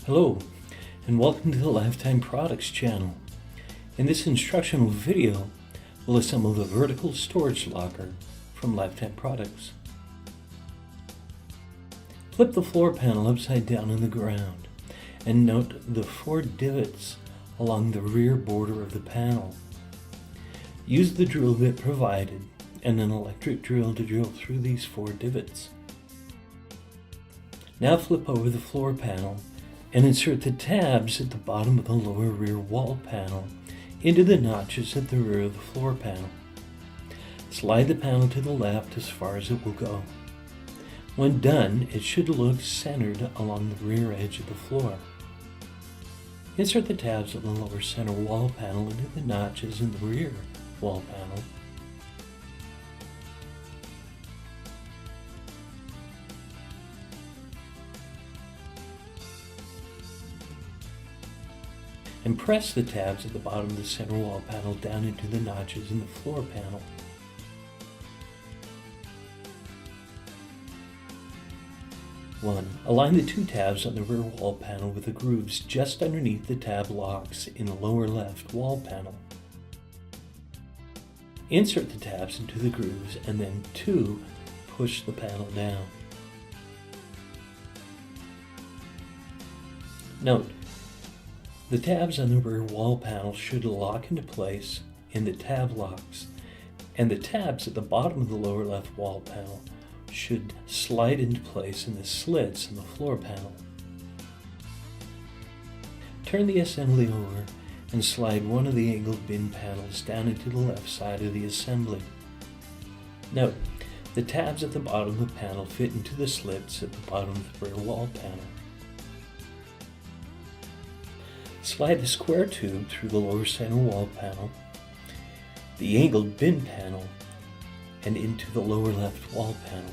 Hello, and welcome to the Lifetime Products channel. In this instructional video, we'll assemble the vertical storage locker from Lifetime Products. Flip the floor panel upside down on the ground and note the 4 divots along the rear border of the panel. Use the drill bit provided and an electric drill to drill through these 4 divots. Now flip over the floor panel and insert the tabs at the bottom of the lower rear wall panel into the notches at the rear of the floor panel. Slide the panel to the left as far as it will go. When done, it should look centered along the rear edge of the floor. Insert the tabs of the lower center wall panel into the notches in the rear wall panel. And press the tabs at the bottom of the center wall panel down into the notches in the floor panel. Align the 2 tabs on the rear wall panel with the grooves just underneath the tab locks in the lower left wall panel. Insert the tabs into the grooves and then 2 push the panel down. Note, the tabs on the rear wall panel should lock into place in the tab locks, and the tabs at the bottom of the lower left wall panel should slide into place in the slits in the floor panel. Turn the assembly over and slide one of the angled bin panels down into the left side of the assembly. Note, the tabs at the bottom of the panel fit into the slits at the bottom of the rear wall panel. Slide the square tube through the lower center wall panel, the angled bin panel, and into the lower left wall panel.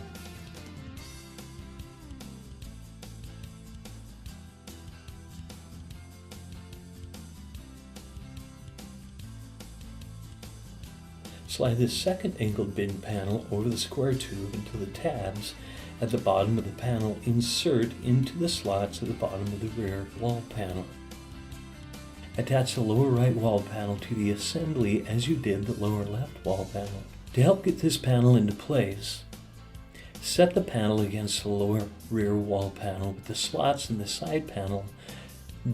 Slide the second angled bin panel over the square tube until the tabs at the bottom of the panel insert into the slots at the bottom of the rear wall panel. Attach the lower right wall panel to the assembly as you did the lower left wall panel. To help get this panel into place, set the panel against the lower rear wall panel with the slots in the side panel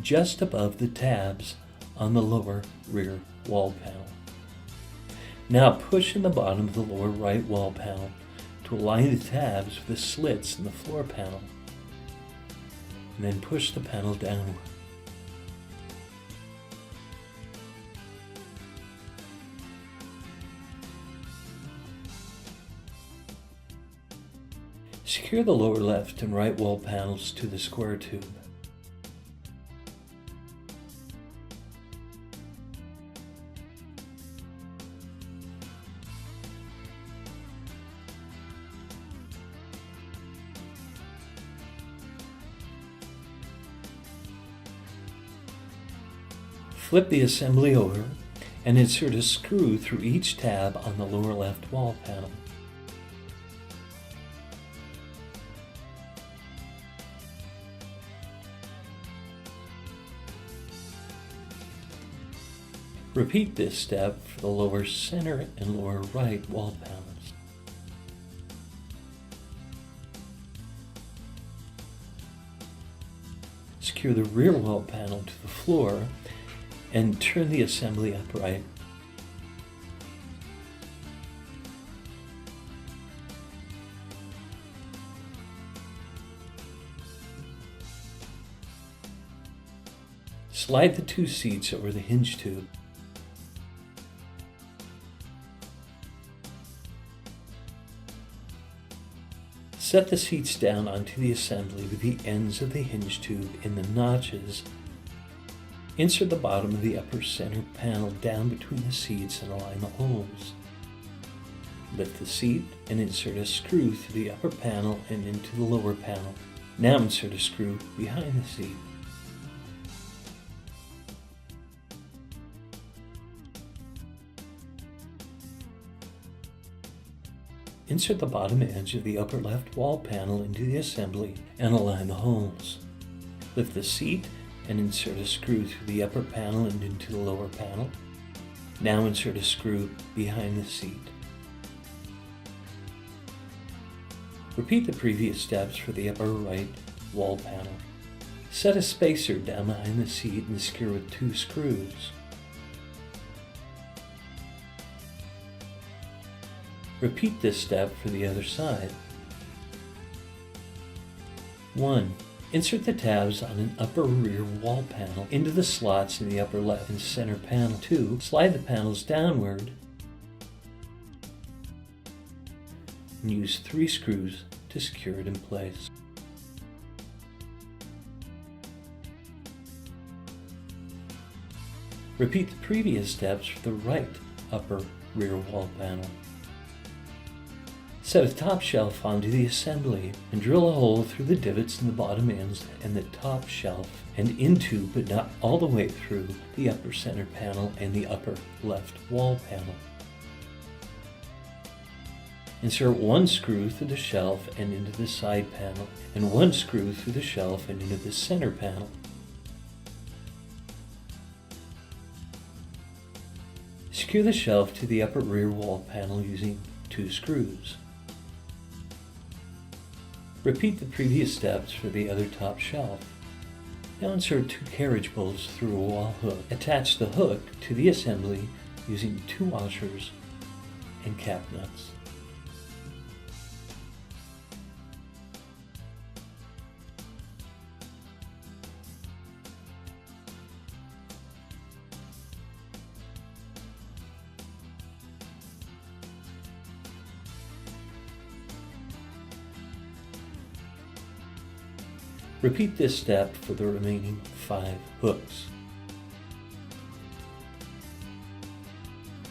just above the tabs on the lower rear wall panel. Now push in the bottom of the lower right wall panel to align the tabs with the slits in the floor panel, and then push the panel downward. Secure the lower left and right wall panels to the square tube. Flip the assembly over and insert a screw through each tab on the lower left wall panel. Repeat this step for the lower center and lower right wall panels. Secure the rear wall panel to the floor and turn the assembly upright. Slide the 2 seats over the hinge tube. Set the seats down onto the assembly with the ends of the hinge tube in the notches. Insert the bottom of the upper center panel down between the seats and align the holes. Lift the seat and insert a screw through the upper panel and into the lower panel. Now insert a screw behind the seat. Insert the bottom edge of the upper left wall panel into the assembly and align the holes. Lift the seat and insert a screw through the upper panel and into the lower panel. Now insert a screw behind the seat. Repeat the previous steps for the upper right wall panel. Set a spacer down behind the seat and secure with 2 screws. Repeat this step for the other side. 1. Insert the tabs on an upper rear wall panel into the slots in the upper left and center panel. 2. Slide the panels downward and use 3 screws to secure it in place. Repeat the previous steps for the right upper rear wall panel. Set a top shelf onto the assembly and drill a hole through the divots in the bottom ends and the top shelf and into, but not all the way through, the upper center panel and the upper left wall panel. Insert 1 screw through the shelf and into the side panel and 1 screw through the shelf and into the center panel. Secure the shelf to the upper rear wall panel using 2 screws. Repeat the previous steps for the other top shelf. Now insert 2 carriage bolts through a wall hook. Attach the hook to the assembly using 2 washers and cap nuts. Repeat this step for the remaining 5 hooks.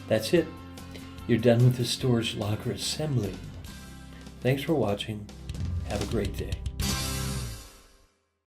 That's it. You're done with the storage locker assembly. Thanks for watching. Have a great day.